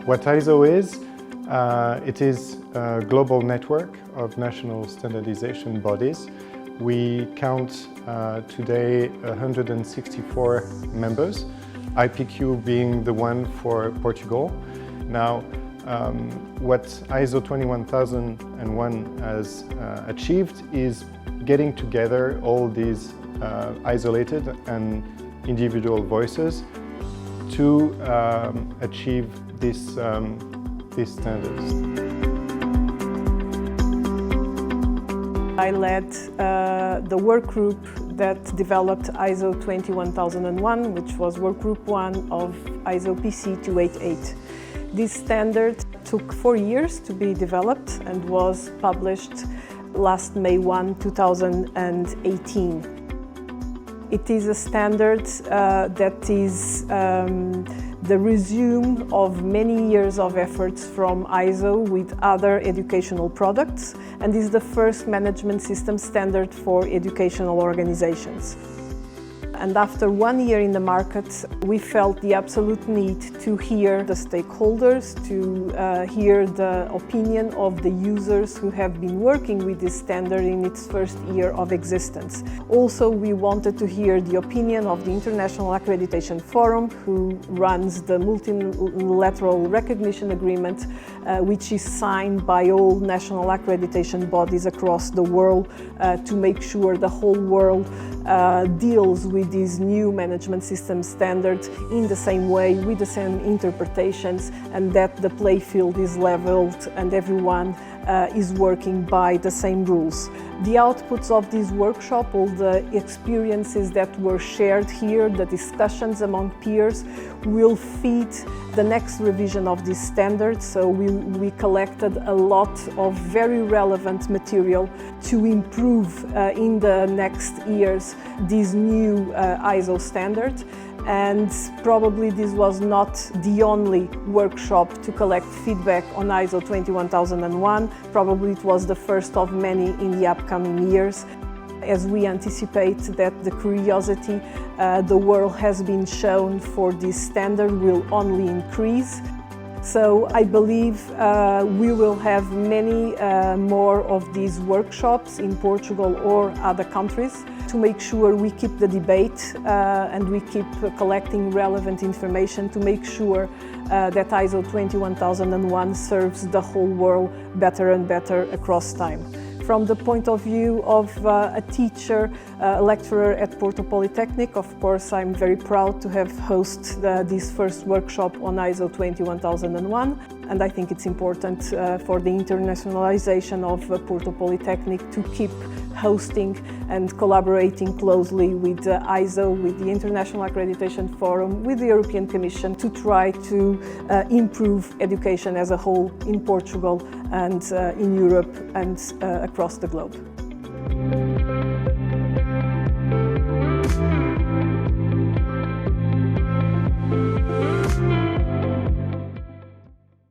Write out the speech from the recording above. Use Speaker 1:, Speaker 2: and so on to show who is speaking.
Speaker 1: What ISO is, it is a global network of national standardization bodies. We count today 164 members, IPQ being the one for Portugal. Now, what ISO 21001 has achieved is getting together all these isolated and individual voices to achieve these standards.
Speaker 2: I led the work group that developed ISO 21001, which was work group 1 of ISO PC 288. This standard took 4 years to be developed and was published last May 1, 2018. It is a standard that is the resume of many years of efforts from ISO with other educational products, and is the first management system standard for educational organizations. And after 1 year in the market, we felt the absolute need to hear the stakeholders, to hear the opinion of the users who have been working with this standard in its first year of existence. Also, we wanted to hear the opinion of the International Accreditation Forum, who runs the multilateral recognition agreement, which is signed by all national accreditation bodies across the world to make sure the whole world deals with these new management system standards in the same way, with the same interpretations, and that the play field is leveled and everyone is working by the same rules. The outputs of this workshop, all the experiences that were shared here, the discussions among peers, will feed the next revision of this standard. So we collected a lot of very relevant material to improve in the next years this new ISO standard. And probably this was not the only workshop to collect feedback on ISO 21001. Probably it was the first of many in the upcoming years. As we anticipate that the curiosity the world has been shown for this standard will only increase. So I believe we will have many more of these workshops in Portugal or other countries to make sure we keep the debate and we keep collecting relevant information to make sure that ISO 21001 serves the whole world better and better across time. From the point of view of a teacher, a lecturer at Porto Polytechnic, of course, I'm very proud to have hosted this first workshop on ISO 21001, and I think it's important for the internationalization of Porto Polytechnic to keep hosting and collaborating closely with ISO, with the International Accreditation Forum, with the European Commission to try to improve education as a whole in Portugal and in Europe and across the globe.